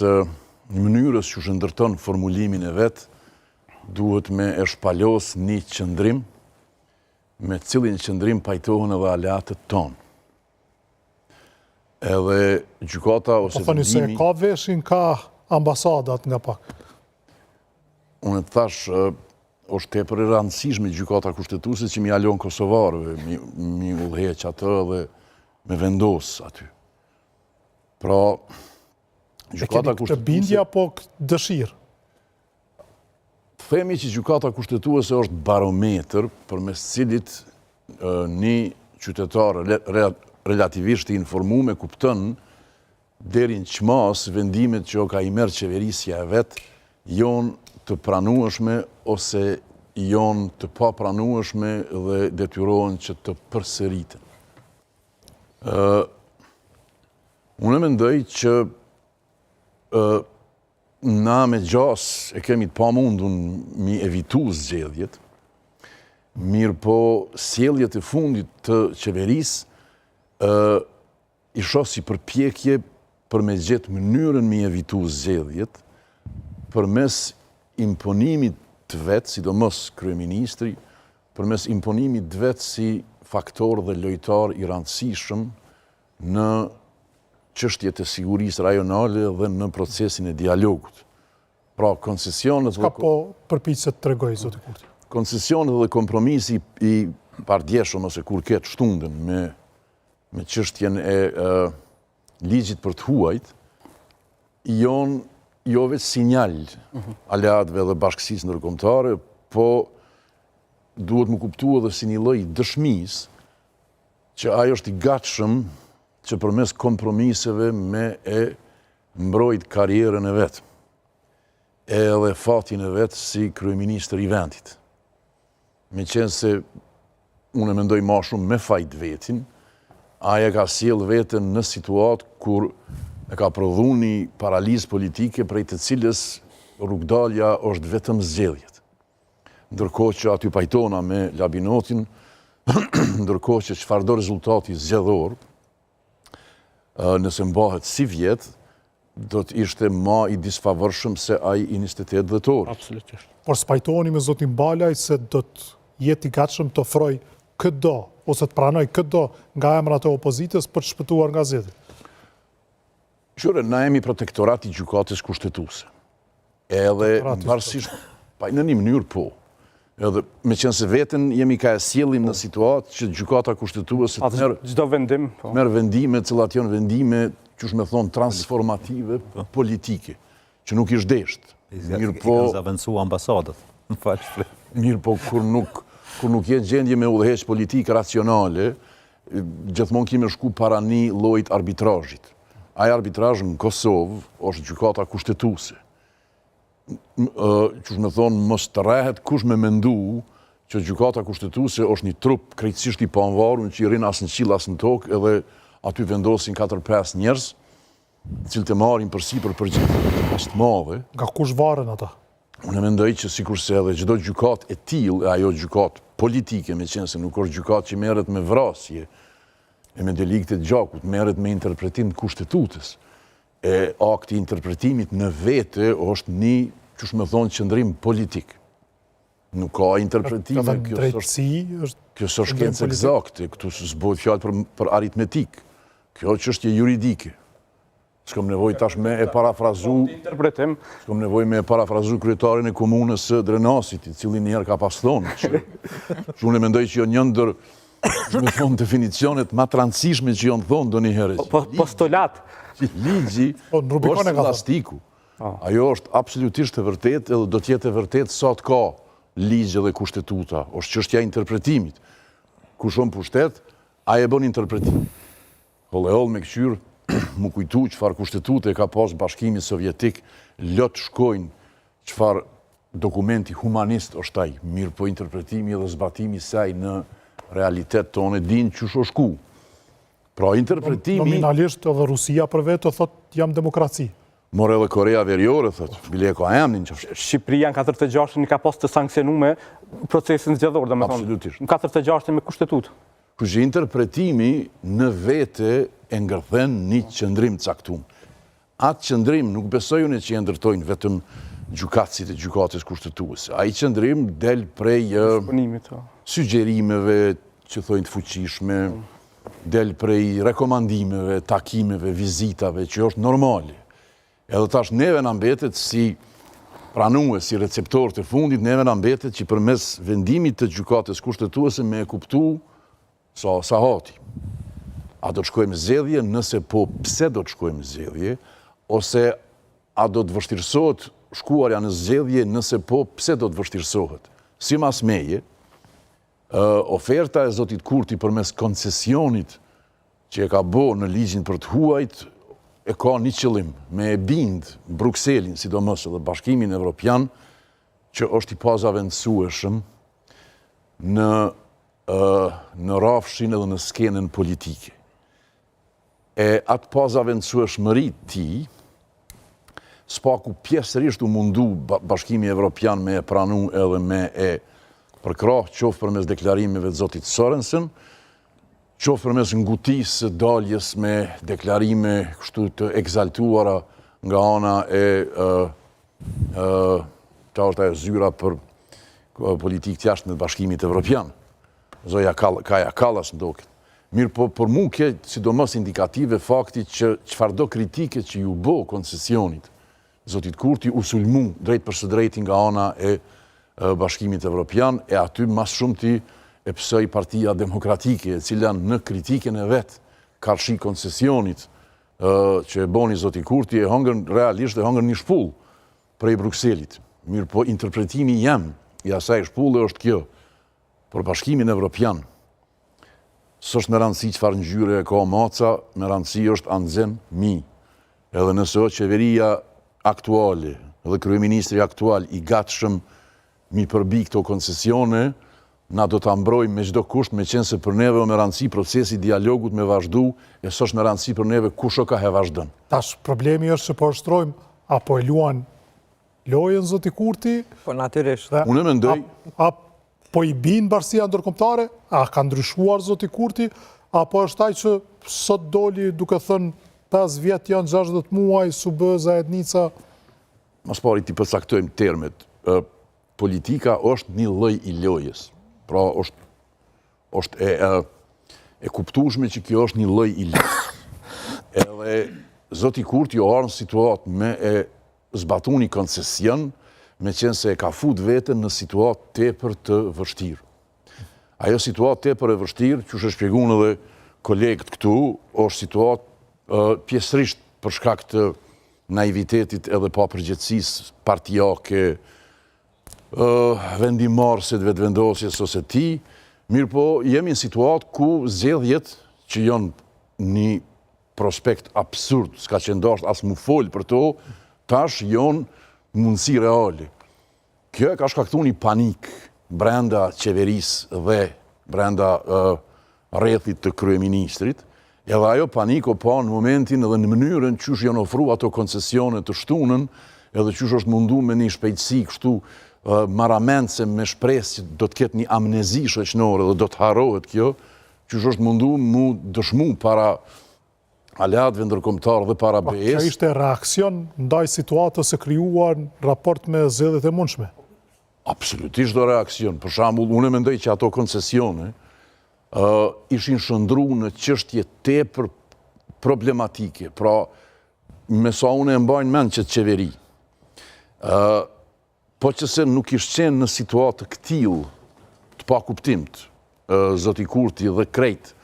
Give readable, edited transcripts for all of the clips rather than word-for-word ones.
në mënyrës që shëndërton formulimin e vetë, duhet me e shpalos një qëndrim, me cilin qëndrim pajtohen edhe aleatët tonë. Edhe gjykata ose thoni se ka veshin, ka ambasadat nga pak. Unë të thash, është tepër e rëndësishme gjykata kushtetuese që mi alon kosovarëve, mi udhëheq atë dhe me vendos aty. Pra, gjykata kushtetuese... Këtë bindja po dëshirë? Themi që gjykata kushtetuese është barometër përmes cilit një qytetar relativisht i informuar kupton deri në çmas vendimet që ka i merr qeverisja e vet janë të pranueshme ose janë të papranueshme dhe detyrohen që të përsëriten. Unë mendoj që na me gjas e kemi të pamundun mi evitu zgjedhjet, mirë po sjelljet e fundit të qeverisë i shoh si përpjekje për me gjetë mënyrën mi evitu zgjedhjet përmes imponimit të vetë, sidomos kryeministri, përmes imponimit të vetë si faktor dhe lojtar i rëndësishëm në çështjet e sigurisë rajonale dhe në procesin e dialogut. Pra, koncesionet... Ka po përpiqet të tregoj, zoti Kurti? Koncesionet dhe kompromisi i pardjeshëm ose kur ketë shtundën me çështjen e ligjit për të huajt, janë jo vetë sinjal aleatëve dhe bashkësisë ndërkombëtare, po duhet më kuptu edhe si një lloj dëshmisë që ajo është i gatshëm që përmes kompromiseve me e mbrojt karrierën e vetë, edhe fatin e vetë si kryeministër i vendit. Me qenë se unë mendoj ma shumë me fajt vetin, aja ka sjell vetën në situatë kur e ka prodhu një paralizë politike prej të cilës rrugdalja është vetëm zgjedhjet. Ndërkohë që aty pajtona me labinotin, ndërkohë që çfarëdo rezultati zgjedhor, nëse mbahet si vjetë, do të ishte ma i disfavorshëm se ai i 28 dhjetor. Absolutisht. Por spajtoni me zotin Balaj se do të jetë i gatshëm të ofroj këdo, ose të pranoj këdo nga emrat e opozitës për të shpëtuar nga zgjedhjet. Qyre, na jemi protektorat i gjykatës kushtetuese. Edhe varësisht, në një mënyrë po. Edhe me qenë se vetën jemi ka e sjellim në situatë që gjykata kushtetuese merr vendime, cilat janë vendime, qysh me thonë, transformative politike, që nuk ish desht. Mirë po avancu ambasadat. Mirë po kur nuk jetë gjendje me udhëheq politikë racionale, gjithmonë kemi shku para një llojit arbitrazhit. Ai arbitrazh në Kosovë është gjykata kushtetuese. Qysh me thonë, mos të rehet kush me mendu që gjykata kushtetuese është një trup krejtësisht i pavarur që i rrin as në qiell as në tokë, edhe aty vendosin 4-5 njerëz, cilët e marrin përsipër përgjegjësi të madhe. Nga kush varen ata? Unë mendoj që sikurse edhe çdo gjykatë e tillë, ajo gjykatë politike, meqense nuk është gjykatë që merret me vrasje e me delikte të gjakut, merret me interpretim të kushtetutës. E akti i interpretimit në vete është një, qysh me thonë, qëndrim politik. Nuk ka interpretime, kjo është shkencë eksakte, këtu s'bëhet fjalë për aritmetik. Kjo çështje juridike. S'kam nevojë tash me e parafrazu kryetarin e komunës së Drenasit, i cili një herë ka pas thonë që unë mendoj që janë një ndër me thonë definicionet ma të rëndësishme që janë thonë do një herë. Postulat. Ligji është elastiku. Ajo është absolutisht e vërtet edhe do t'jetë e vërtet sa të ka ligje dhe kushtetuta. Është çështja e interpretimit. Ku shumë pushtet, ai e bën interpretim. Hollëoll me këqyr më kujtu çfarë kushtetute ka pas Bashkimi Sovjetik, lot shkojnë çfarë dokumenti humanist është ai. Mirë po interpretimi dhe zbatimi i saj në realitet tonë din çu shku. Pra interpretimi... Nominalisht edhe Rusia për vetë thotë jam demokraci. More edhe Korea Veriore, thotë, bile ka emnin që... Shqipëria në 46-ën ka pas të sankcionuar procesin zgjedhor, domethënë. Absolutisht. Në 46-ën me kushtetutë. Kështu interpretimi në vete e ngërthen një qëndrim caktuar. atë qëndrim nuk besoj unë që e ndërtojnë vetëm gjykatësit e gjykatës kushtetuese. Ai qëndrim del prej sugjerimeve që thojnë të fuqishme, del prej rekomandimeve, takimeve, vizitave, që është normali. Edhe tash neve na mbetet si pranues, si receptor të fundit, neve na mbetet që përmes vendimit të gjykatës kushtetuese me e kuptu sa hati. A do të shkojmë zgjedhje, nëse po pse do të shkojmë zgjedhje, ose a do të vështirësohet shkuarja në zgjedhje, nëse po pse do të vështirësohet. Simas meje, oferta e zotit Kurti përmes koncesionit që e ka bo në ligjin për të huajt, e ka një qëllim, me e bind Brukselin, sidomos edhe Bashkimin Evropian, që është i pazavendësueshëm në rafshin edhe në skenën politike. E atë pazavendësueshmëri ti, s'paku pjesërisht u mundu Bashkimi Evropian me e pranu edhe me e përkrah, qoftë përmes deklarimeve të zotit Sorensen, qoftë përmes ngutisë daljes me deklarime kështu të egzaltuara nga ana e qarta e zyra për politikë të jashtme të Bashkimit Evropian. Zoja Kaja Kallas ndoket. Mirë po për mu ke sidomos indikative fakti që çfarëdo kritike që ju bo koncesionit, zotit Kurti u sulmu drejt për së drejti nga ana e Bashkimit Evropian, e aty mas shumë ti e pësoj Partia Demokratike, e cila në kritiken e vetë karshi koncesionit që e boni zotit Kurti, e hongër realisht e hongër një shpull prej Brukselit. Mirë po interpretimi jam i asaj shpulle është kjo, për Bashkimin Evropian, s'është me rëndësi çfarë ngjyre e ka maca, me rëndësi është anëzem mi. Edhe nëse qeveria aktuale dhe kryeministri aktual i gatshëm mi përbi këto koncesione, na do të ambrojmë me çdo kusht, me qenë se për neve o me rëndësi procesi dialogut me vazhdu, e s'është me rëndësi për neve kush o ka he vazhdon. Tash problemi është që po shtrojmë, apo e luan lojën zoti Kurti, po natyrisht. Unë mendoj po i bin bashkësia ndërkombëtare, a ka ndryshuar zoti Kurti, apo është ai që sot doli duke thënë 5 vjet janë 60 muaj, Subëza, Ednica? Mas pari ti përcaktojmë termet. Politika është një lloj i lojës. Pra është e kuptueshme që kjo është një lloj i lojës. Edhe zoti Kurti o arë në situatë me e zbatu një koncesion, me qenë se e ka fut vetën në situatë tepër të vështirë. Ajo situatë tepër e vështirë, që është shpjeguar edhe kolegët këtu, është situatë pjesërisht për shkak të naivitetit edhe papërgjegjësisë partijake, vendimarrëse të vetëvendosjes ose ti, mirë po jemi në situatë ku zgjedhjet që janë një prospekt absurd, s'ka që ndasht as mu folë për to, tash janë mundësi reale. Kjo e ka shkaktuar një panik brenda qeverisë dhe brenda rrethit të kryeministrit, edhe ajo paniko pa në momentin edhe në mënyrën qysh janë ofru ato koncesione të shtunën, edhe qysh është mundu me një shpejtësi kështu marramendse me shpresë që do të ketë një amnezi shoqërore dhe do të harrohet kjo, qysh është mundu mu dëshmu para aleatëve ndërkombëtar dhe para BE-s. Kjo ishte reakcion ndaj situatës së krijuar në raport me zgjedhjet e mundshme. Absolutisht do reakcion. Për shembull, unë mendoj që ato koncesione ishin shëndru në çështje tepër problematike. Pra, me sa unë e mbajnë mend që të qeveri. Po që se nuk ishte qenë në situatë këtill të pakuptimt, zoti Kurti dhe krejt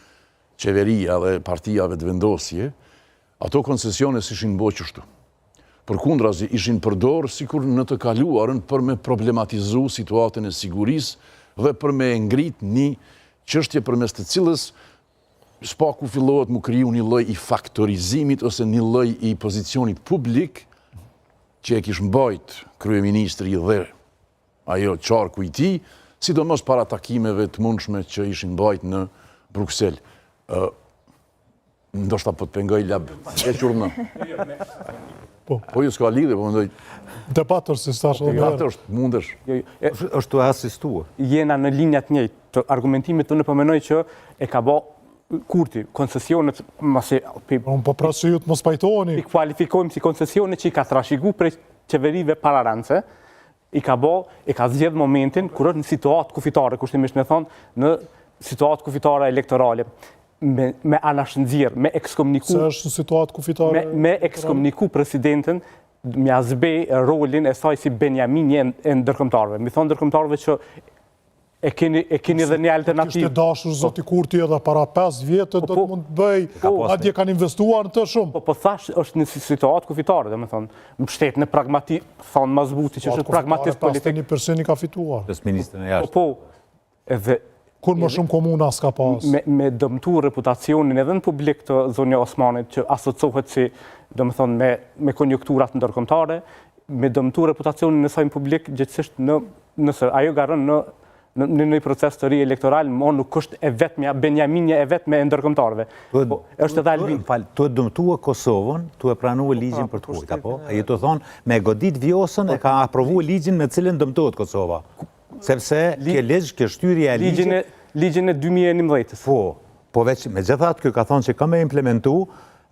qeveria dhe partijave të vendosje, ato koncesione s'ishin bo qështu. Përkundrazi ishin përdorë sikur në të kaluarën për me problematizu situatën e sigurisë dhe për me ngrit një çështje përmes të cilës s'paku fillohet mu kriju një lloj i faktorizimit ose një lloj i pozicionit publik që e kish mbajt kryeministri dhe ajo qarku i tij, sidomos para takimeve të mundshme që ishin mbajt në Bruksel. Ndoshta po të pengoj lab e qurmë. Po ju s'ka lidhje, po mendoj. Debatër si stash edhe Debatër është mundesh. është të asistuar. Jena në linjat njëjtë të argumentimit të në përmenoj që e ka bo kurti, koncesionet, masi Unë po prasë ju të mos pajtoni. i kualifikojmë si koncesionet që i ka trashigu prej qeverive pararance, i ka zgjedh momentin kur është në situatë kufitare, kushtimisht me thonë, në situatë kufitare elektorale, me anashëndzirë, me ekskomuniku... Se është në situatë kufitare... Me ekskomuniku presidentin, mja zbej rolin e saj si Benjamini e ndërkombëtarëve. Mi thonë ndërkombëtarëve që e keni dhe një alternativë. Kishte dashur zoti Kurti edhe para 5 vjetë do të mund të bëj, atje kanë investuar në të shumë. Po thash është në situatë kufitare, dhe me thonë, mbështet në pragmati, thonë Mazbuti që është pragmatist politik. 51% ka fituar. Pes ministrën e jashtë. Po, edhe Kur më shumë komuna s'ka pas. me dëmtu reputacionin edhe në publik të zonja Osmanit që asociohet si, do me thonë, me konjunkturat ndërkombëtare, me dëmtu reputacionin e saj në publik gjithësisht nëse ajo garën në një proces të ri elektoral, më nuk është e vetmja, Benjaminja e vetme e ndërkombëtarëve. Është edhe Albin. Tu e dëmtua Kosovën, tu e pranua ligjin për të hujt, apo? A ju të thonë, me godit Vjosën e ka aprovu ligjin me cilin dëmtohet Kosova. Sepse ke ligj, ke shtyrja e ligjit... Ligjin e 2011-ës. Po veç, me gjithat kjo ka thonë që ka me implementu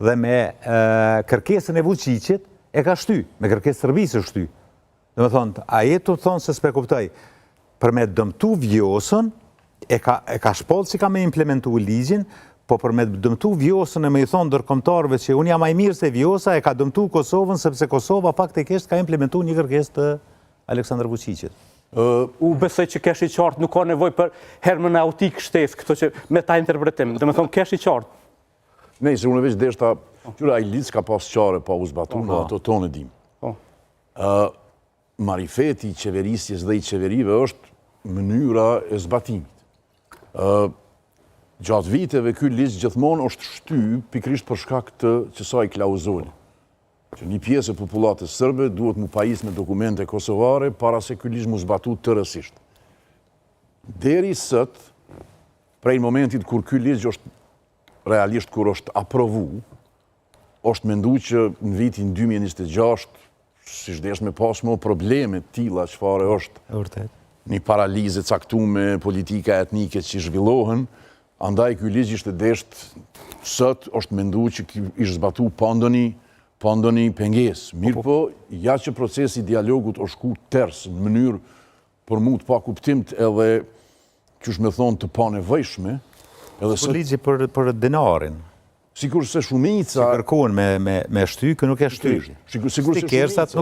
dhe me kërkesën e Vučićit e ka shty, me kërkesë sërbisë shty. Dhe me thonë, a jetu të thonë se s'pe kuptoj, për me dëmtu Vjosën, e ka shpollë që ka me implementu ligjin, po për me dëmtu Vjosën e me i thonë ndërkombëtarëve që unë jam ai mirë se Vjosa, e ka dëmtu Kosovën, sepse Kosova faktikisht ka implementu një kërkesë të Aleksandr Vučićit. U besoj që kesh i qartë, nuk ka nevoj për hermeneutik shtesë, këto që me ta interpretim. Dhe me thonë, kesh i qartë. Nej, se unë veç deshta, qyra i lidz ka pas qare pa u zbatu në ato tonë dim. Marifeti i qeverisjes dhe i qeverive është mënyra e zbatimit. Gjatë viteve, ky lidz gjithmonë është shty pikrisht për shkak të kësaj klauzule. Që një pjesë e popullatës sërbe duhet mu pajis me dokumente kosovare para se ky ligj mu zbatu tërësisht. Deri sët, prej momentit kur ky ligj është realisht kur është aprovu, është mendu që në vitin 2026, si shdesh me pas mo probleme tilla çfarë është një paralizë caktuar politika etnike që zhvillohen, andaj ky ligj ishte desht sët është mendu që ishte zbatu pa ndonjë pengesë. Mirë po, ja që procesi dialogut është shku tërës në mënyrë për mu të pa kuptimt edhe qysh me thonë të pa nevojshme. Për ligji për dinarin. Sikur se shumica... Që kërkohen me shty, kë nuk e shty. Sikur se shumica...